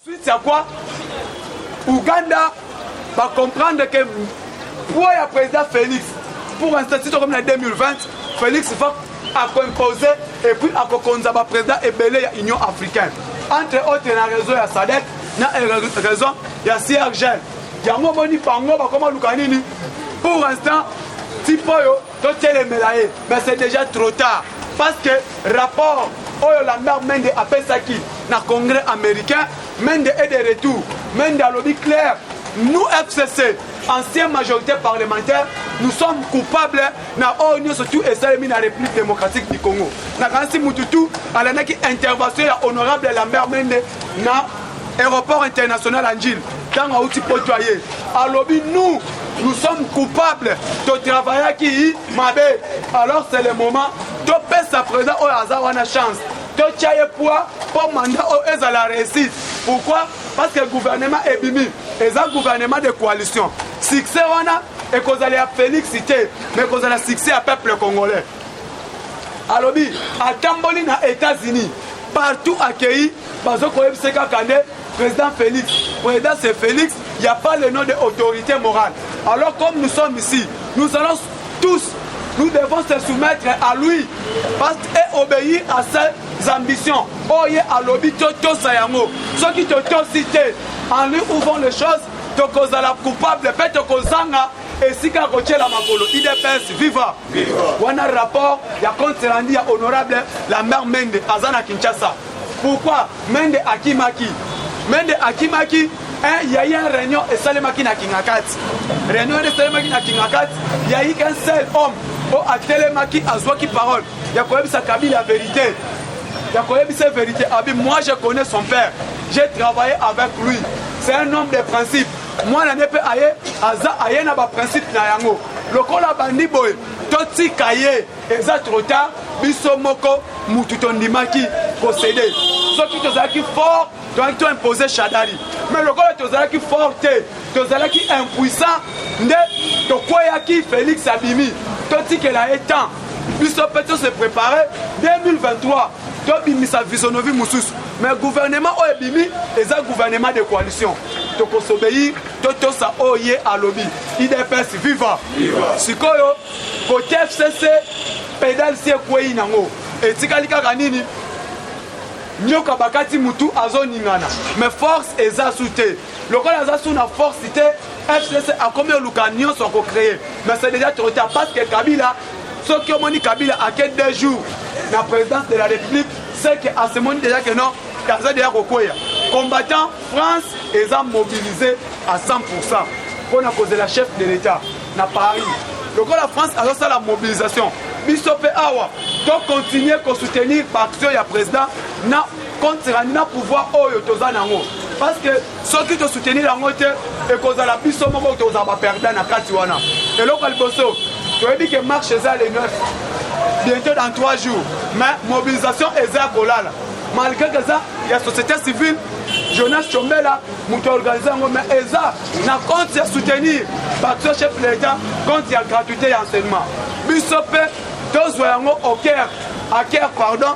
Suite c'est quoi? Ouganda va comprendre que pour le président Félix, pour un statut comme en 2020, Félix va imposer et puis à le président Ebele de l'Union africaine. Entre autres, il y a raison de SADC, il y a raison de CRGL. Il y a un moment où pour l'instant, mais c'est déjà trop tard. Parce que le rapport où Lambert Mende appelle ça qui dans le Congrès américain, Mende est de retour. Mende a lobby clair. Nous, FCC, ancienne majorité parlementaire, nous sommes coupables na ONU surtout et ça la République démocratique du Congo. Na kansi mututu à la intervention ya honorable Lambert Mende na aéroport international Anjil dans outil potoyer. À lobby nous sommes coupables de travailler qui mabé. Alors c'est le moment de payer sa présence au hasard on a chance. De tirer poids pour mandat au à la réussite. Pourquoi? Parce que le gouvernement est bimi. Et c'est un gouvernement de coalition. Succès on a et qu'on allait à féliciter, mais qu'on allait succès à peuple congolais. Alors à Tamboli na États-Unis, partout accueilli, parce que président Félix, président c'est Félix, il n'y a pas le nom d'autorité morale. Alors comme nous sommes ici, nous allons tous, nous devons se soumettre à lui parce et obéir à ses ambitions. Oye à lobby toto sayango. Ceux qui te cité en lui ouvrant les choses, toko la coupable, peut toko zanga et si ka koche la makolo. IDPS viva. Wana rapport ya compte rendu ya honorable Lambert Mende Azana Kinshasa. Pourquoi Mende Akimaki? Mende Akimaki, il y a eu une réunion et Salemaki na Kingakati. Réunion de Salemaki na Kingakati, il y a eu qu'un seul homme à Télémaki à Zouaki parole. Il y a quand même sa cabine la vérité. Il y a quand même sa vérité. Moi je connais son père. J'ai travaillé avec lui. C'est un homme de principe. Moi je n'ai pas aye na ba principe na yango. Lokola bandi boy, toti kaye, eza trop tard, biso moko mututondimaki possédé. Ceux qui sont fort, donc tu as imposé Chadari. Mais le gars qui est fort, tu es impuissant, tu qui Félix Abimi, tu qu'il a étant. Puis peut se préparer 2023. Tu as sa visionovi Moussous. Mais le gouvernement est bimi et c'est un gouvernement de coalition. Tu peux s'obéir, tu as oye à lobby. IDPS viva. Sikoyo, côté FCC, pédale si quoi nango. Et Tikalika Ganini. Nyoka bakati mutu azoningana mais force eza soute lokola aza suna force ité FCC a combien lukanyo sont créé mais c'est déjà trop tard parce que Kabila ce qui moni Kabila a que 2 jours la présidence de la République c'est que à ce moment déjà que non kaza déjà kokoya combattant France eza mobilisé à 100% pour la cause de la chef de l'État na Paris lokola France a ça la mobilisation bisope awa donc continuer à soutenir l'action du président na contre na pouvoir oyo tozana ngo parce que ceux qui te soutenir la moitié et cause la biso moko tozaba perdre na kati wana et local bosso tu as dit que marche ça les 9 bientôt dans 3 jours mais mobilisation eza kolala malgré que ça il y a société civile Jonas Chombela muto organiser ngo mais eza na contre soutenir l'action chef de l'État contre la gratuité d'enseignement bisope tozoyango au cœur à cœur pardon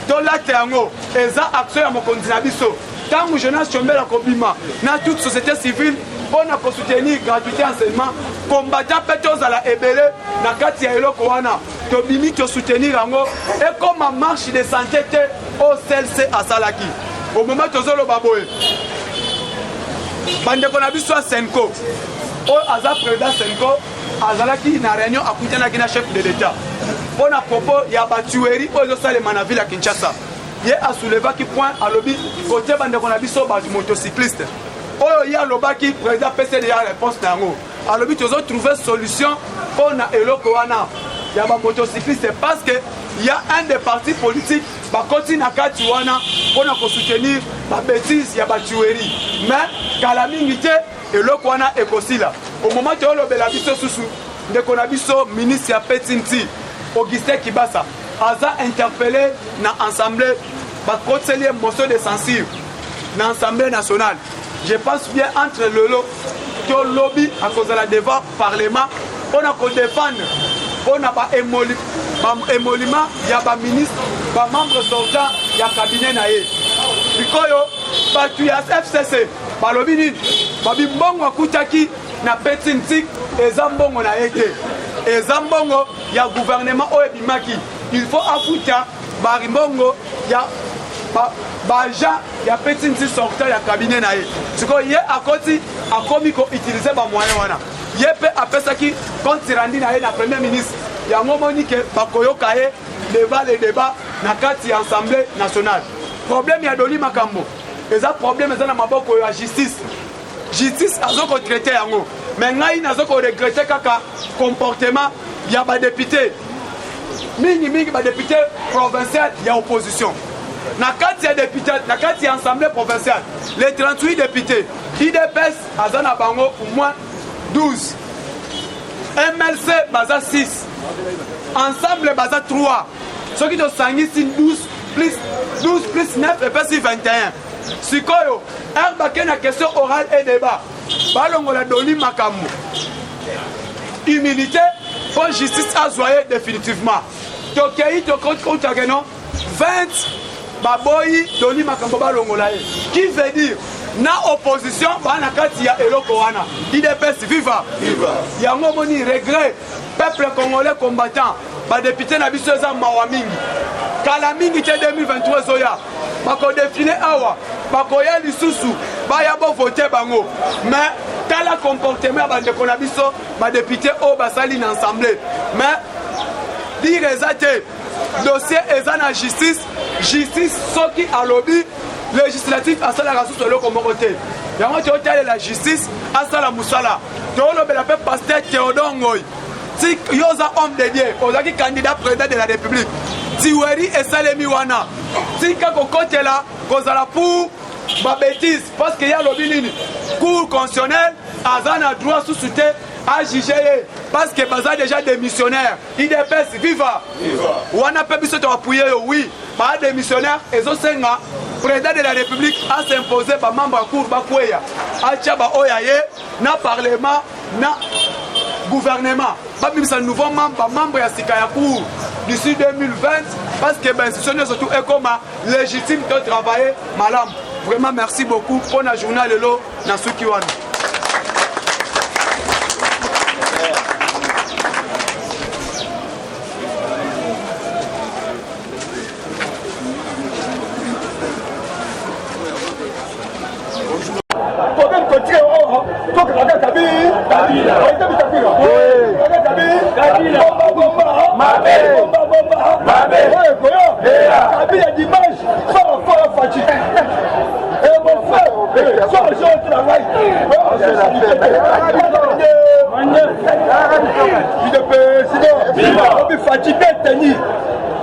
dans l'acte yango eza action ya mokonzi na biso tangu Jonas Chombela kobima na toute société civile on a soutenir gratuité enseignement combattant petos à la ebele na kati ya eloko wana to bimi to soutenir yango et comme ma marche de santé au CLC à Salaki au moment tozolo baboye bande ko na biso Senko o aza président Senko azalaki na réunion akutana na chef de l'État pour à propos il y a batuerie aux salema na ville à Kinshasa il a soulevé qui point à lobby côté bande ko na biso ba motocycliste oyo il y a lobaki président PC de réponse na ngo à lobby tu as trouvé solution pour na eloko wana il y a ba motocycliste parce que il y a un des partis politiques ba continue na kati wana pour na soutenir ba bêtise ya batuerie mais calamité eloko wana ekosila au moment où le biso susu de konabiso ministre ya Petinti Augustin Kibasa aza interpellé na assemblée ba conseiller motion de censure na assemblée nationale je pense bien entre le lobby à cause de la devant parlement on a qu'on défendre on a pas émolument il y a pas ministre pas membre sortant il y a cabinet naé bikoyo bato ya FCC balobi nini babi mbongo akutaki na petit ntik eza mbongo na ye te eza mbongo ya gouvernement oyo ebimaki il faut afuta barimbongo ya baagent ya petit ntik sortant ya cabinet na ye sikoyo ye akoti akomi koutilize bamoyen wana ye mpe apesaki compte rendu na ye na premier ministre yango moni ke bakoyoka ye le débat na kati ya assemblée nationale problème ya Doli Makambo eza problème eza na maboko ya justice azokotraite yango mais ngai nazokoregrete kaka comportement ya badepute mingi badepute provincial ya opposition na kati ya député na kati ya assemblée provinciale les 38 députés IDPS aza na bango au moins 12 MLC baza 6 ensemble baza 3 soki tosangisi 12 plus 9 epesi 21 sikoyo bake na question orale et débat balongola Doli Makambo humilité pour justice azoye définitivement tokei tokotake non 20 baboyi Doli Makambo balongola ye qui veut dire na opposition bana kati ya eloko wana IDPS viva yango moni regret peuple congolais combattant badepute na biso eza mawa mingi kala mingi te 2023 ezoya bakodefine awa bakoya lisusu baya bovote bango mais tala comportement ya bandeko na biso badepute oyo basali na assemblée mais dire eza te dossier eza na justice soki alobi législatif asalaka susu eloko moko te yango totalela justice asala mosala toolobela mpe paster Théodore Ngoyi ti yo oza homme de Dieu ozalaki candidat président de la République tiweri esalemi wana tika kokotela kozala pour babétise parce que ya lobi nini cour constitutionnelle aza na droit susu te ajuge ye parce que baza déjà démissionnaire IDPS viva wana mpe biso toapuye yo oui baadémissionnaire ezosenga président de la République a s'imposé bamembre ya cour bakweya atia baoya ye na parlement na gouvernement babimisa nouveau membre ya sika ya cour d'ici 2020 parce que institution surtout ekoma légitime de travailler malamu vraiment merci beaucoup pour la journal lelo na suki wana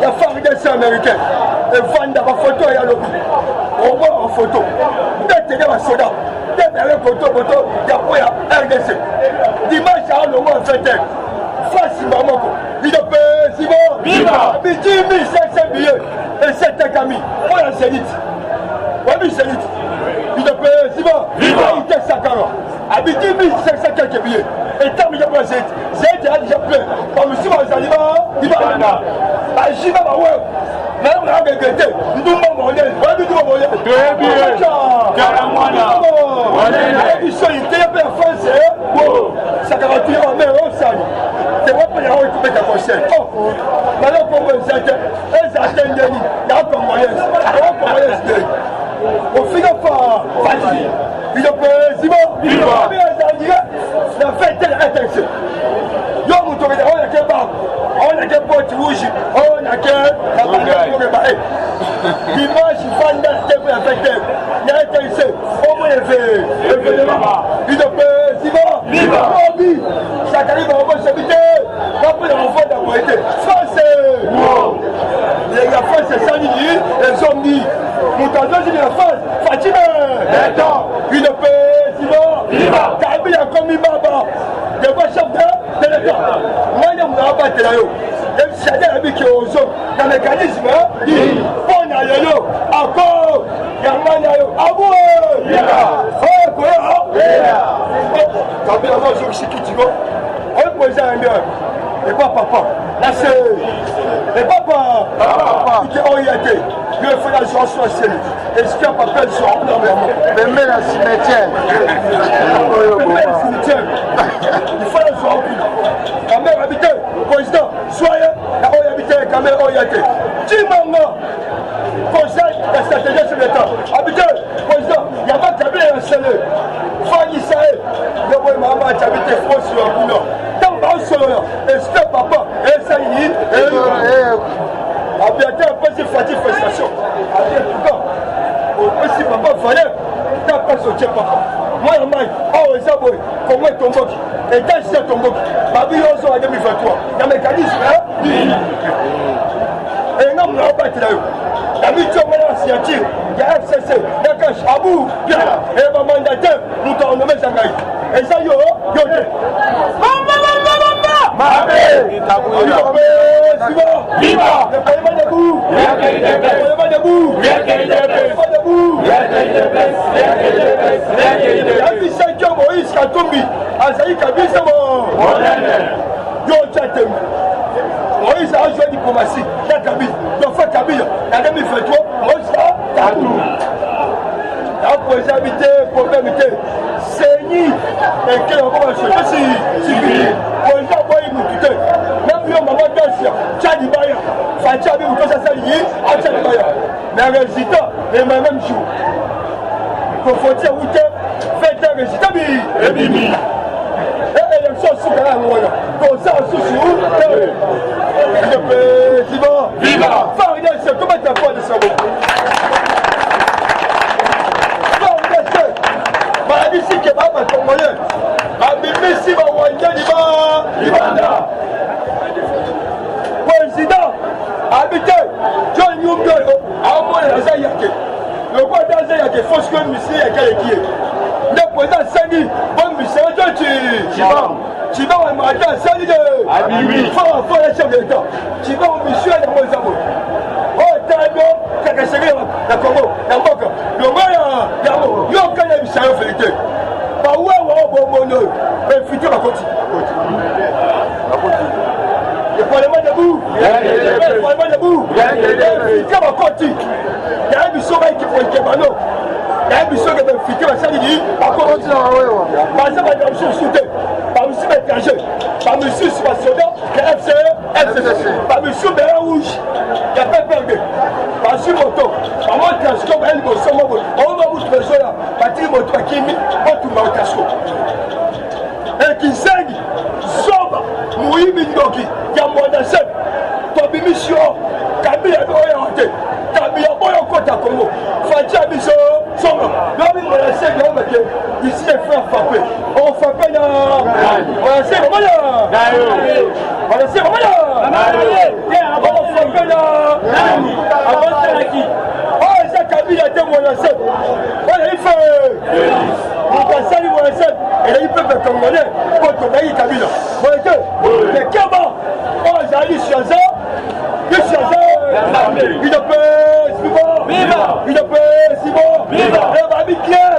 la FARDC américaine et vendre ma photo et à l'objet. On voit en photo. Détenez ma soda. Détenez photo, d'après la RDC. Dimanche à l'eau en 20h. Face Mamoko. Il a payé, c'est bon. Viva! 10 500 billets et 7 camis. On a Zénith. Oui, Zénith. Il a payé, c'est bon. Viva! Il était Sakara. Avec 10 500 quelques billets. Et tant que j'ai pas Zénith. Zénith a déjà plein. Comme si on s'en il va là. J'y vais, ouais. Même on a regretté. Nous m'avons monnaie. Ouais, nous m'avons monnaie. Très bien. Caramouana. On est sur une télé en France. Ça garantit en mer au Sani. C'est moi pour y avoir écouté ta conseil. Oh, maintenant pour me dire, elles atteignent des lits. Il y a encore moyen. On finit pas. Vas-y. Il a payé, c'est bon. Il va. La fête est intéressée. Yo, vous trouvez, on a quel bar. On a quel pote rouge, on a quel la banane pour le barrer. Dimanche, Vanda, c'était pour affecter. Il y a intéressé. Au moins, il fait il a fait, c'est bon. Viva! Bobby! Ça arrive à avoir s'habiter. Après, on va dans le été. France! Les gars, France, c'est ça, les zombies. Mon tendance, c'est la France. Fatima! Il a fait, c'est bon. Viva! Kabi a commis Baba. De quoi chef de l'État? Moi, je ne vais pas te dire. Je suis allé avec eux dans le mécanisme. On a eu encore. Il y a un maillot. Ah ouais! Oh, quoi? Kabi a mangé au Chiquitigo. On peut dire un peu. Et pas papa. Là, c'est. Et papa. orienté. Le fait la joie soit scellée. Est-ce qu'il y a pas de joie? Non, mais mais la cimetière. Il faut la joie. La mère habitée, président, soyez la orienté, la mère orientée. Dimanga, conseil de stratégie sur l'État. Habitée, président, il y a pas de cabinet installé. Fanny Saé, le boy maman a habité France sur un boulot. Dans le solo, est-ce que papa, et ça y est, à bientôt, un peu de fatigue, frustration. À bientôt, au petit papa, fallait, t'as pas sauté papa. Moi, la maille, oh, les abois, comment est ton boc? Et quand c'est ton boc, Babylon en 2023, il y a un mécanisme, hein? Et non, on n'a pas été là-haut. La mission maintenant signature, il y a FCC, il y a Cash, Abou, bien, et le mandataire, nous t'en nommé Zangaï. Et ça, yo, Viva! Le Parlement debout! Le Parlement debout! Il y a 5 ans, Moïse Katumbi, Azaï Kabisa, yo, Tchatem. Moïse a joué diplomatie, il y a Kabila, il faut Kabila, il y a 2023, Moïse a Tatou. La proximité, proximité, Seigneur, et quel endroit je suis fini. Pour les gens, ils nous quittent. Même si on m'a dit, Tchadi Baya, Fatia, mais vous ça lié à Tchadi Baya. Mais le résultat est le même jour. Pour faut dire, vous faites un résultat, mais Bimi. Et l'élection sous la loi. Comme ça, sous le président. Viva! Faridel, c'est comment tu as fait de ça? Ici qui va ton moyen. Abimisi va wanja Libanda. Président, habité, John Yungo, à moi la Zayake. Le roi d'Azayake, faut que le monsieur est qui est. Le président Sani, bon monsieur, tu vas me matin, Sani de Abimi. Faut la chef de l'État. Tu vas au monsieur à la Mozambo. Oh, t'as un la Congo, la Boka. Le roi, il y a aucun émission en vérité. Bah ouais, mais futur à côté. Le Parlement debout. Le Parlement debout. Futur à côté. Il y a un mission qui faut le Kébano. Il y a un mission qui est futur à Salini. À côté. Par exemple, il y a un mission soutenu. Par monsieur l'étranger. Par monsieur Soda, le FCE. Par monsieur Bérin Rouge. Il y a pas perdu. Par monsieur Moto. Par moi, Tasco, elle me somme. On va vous trouver là. Patrick Moto, Kimi, on tout va au Tasco. Et qui saigne, Soba, Moui Mindoki, Yamonasek, Tobi Mission, Kabila Orienté, Kabila Boyokota Congo, Fatia Biso, Soba, Lobi Monasek, ici les frères frappés. On frappe là. On sait comment là. On sait comment là. On frappe là. Avant ça qui. Oh, ça Kabila était Monasek. Voilà, il fait. On va saluer Monasek. Et là, il peut faire congolais. Contre Naï Kabila. Voilà que. Mais comment? Oh, j'arrive sur ça. Je suis ça. Il a fait. Viva! Il a fait. C'est bon. Viva! Et va vite clair.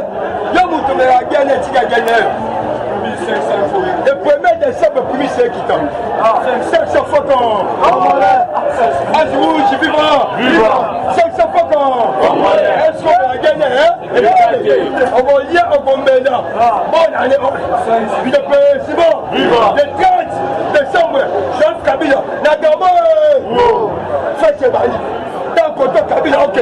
Là, vous tombez à gagner. Tu as gagné. Le 1er décembre, le premier c'est qui tombe. 500 fois qu'on. Azou, j'y vivra. 500 fois qu'on. Est-ce qu'on va gagner? On va y aller, on va mettre là. Bon, allez, il a fait, c'est bon. Le 30 décembre, Jean Kabila, la gamme. Ça, c'est Bali. Dans Koto Kabila, ok.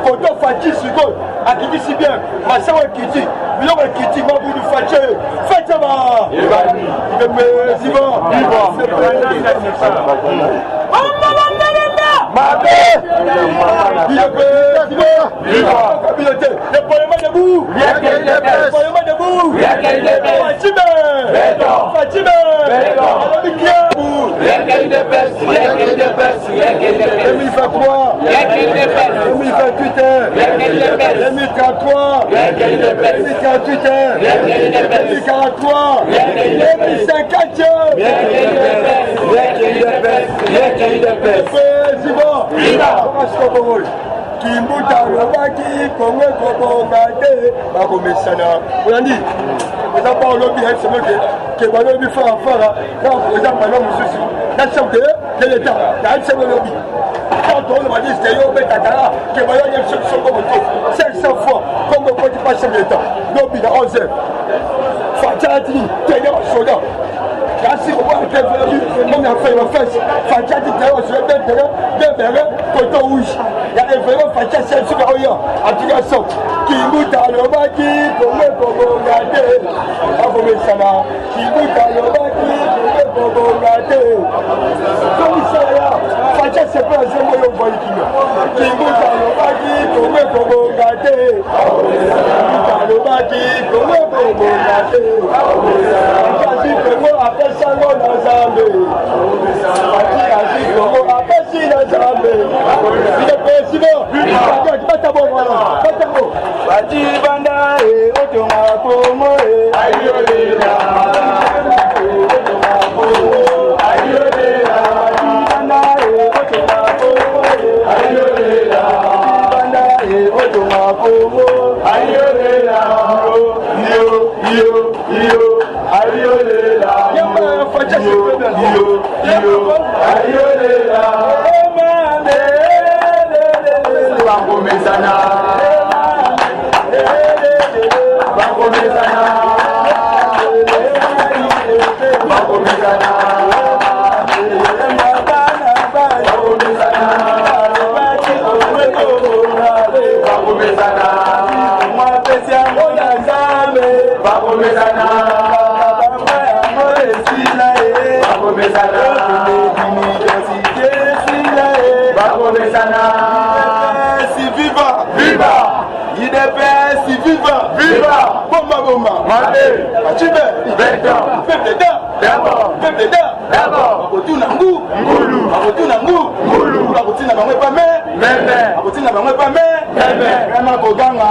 Koto Fatih Sugo, à qui dit si bien. Massawa Kiti, Bilon Kiti, Maboudou Fatih. Fatih va. Il a fait, c'est bon. Il a fait, c'est bon. Le Parlement debout. Le Parlement debout. Fatima. 2023. 2028. 2033. 2048. 2043. 2050. C'est bon. Kimbuta Robaki, Kongo Kobongade, Bakomesana. Vous l'avez dit, vous n'avez pas un lobby, c'est moi qui va le faire en faire. Là, vous n'avez pas un lobby, c'est l'État. Il y a un seul lobby. Quand on m'a dit c'est yo Betakara, que voyons une solution comme ça. 500 fois, comme on peut pas chef d'État. Donc il a 11 heures. Fatiati, tenir un soldat. Merci beaucoup à quel venu, on a fait le fesse. Fatiati, tenir un soldat, bien verré, coton rouge. Il y a des vraiment Fatiati, c'est super rien. Application. Qui goûte à l'obaki, pour me regarder. Abomé Sana. Qui goûte à l'obaki, pour me regarder. Commissariat, Fatiati, c'est pas un seul moyen de voir qui goûte à l'obaki, pour me regarder. L'obaki, pour me regarder. Fatiati, pour moi, après ça, on a jamais. Fatiati, pour moi, après ça, on a jamais. Il est président. Bati banda e otonga komo e ayolela otonga komo ayolela banda e otonga komo e ayolela banda e otonga komo ayolela yo ayolela yamba facha yo ayolela mande Bangomezana viva! Viva! Si viva! Viva! Bomba bomba! Mande! Achibe! Beta! Peuple d'abord! Peuple d'abord! Akotuna ngu! Ngulu! Akotuna ngu! Ngulu! Akotina bangwe pa me! Meme! Akotina bangwe pa me! Meme! Rema koganga!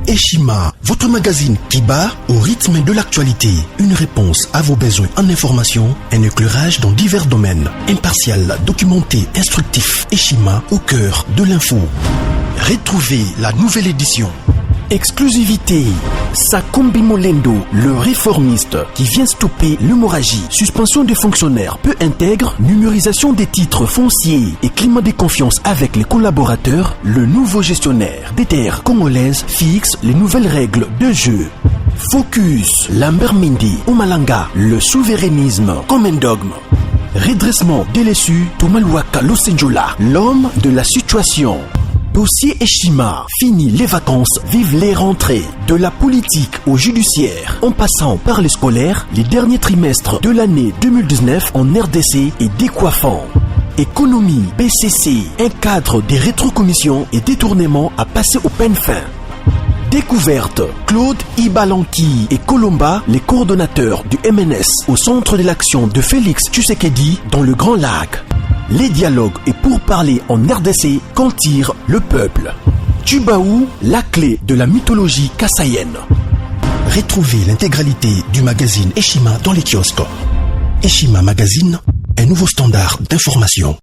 Eshima, votre magazine qui bat au rythme de l'actualité. Une réponse à vos besoins en information, un éclairage dans divers domaines. Impartial, documenté, instructif. Eshima au cœur de l'info. Retrouvez la nouvelle édition. Exclusivité. Sakumbi Molendo, le réformiste qui vient stopper l'hémorragie, suspension des fonctionnaires peu intègre, numérisation des titres fonciers et climat de confiance avec les collaborateurs, le nouveau gestionnaire des terres congolaises fixe les nouvelles règles de jeu. Focus, Lambert Mindi, Omalanga, le souverainisme comme un dogme. Redressement délaissé, Tomaluaka Losenjola, l'homme de la situation. Dossier Eshima, fini les vacances, vive les rentrées. De la politique au judiciaire, en passant par les scolaires, les derniers trimestres de l'année 2019 en RDC est décoiffant. Économie, BCC, un cadre des rétrocommissions et détournements à passer au peine fin. Découverte, Claude Ibalanki et Colomba, les coordonnateurs du MNS au centre de l'action de Félix Tshisekedi dans le Grand Lac. Les dialogues et pourparlers en RDC qu'en tire le peuple. Tubaou, la clé de la mythologie kassaïenne. Retrouvez l'intégralité du magazine Eshima dans les kiosques. Eshima Magazine, un nouveau standard d'information.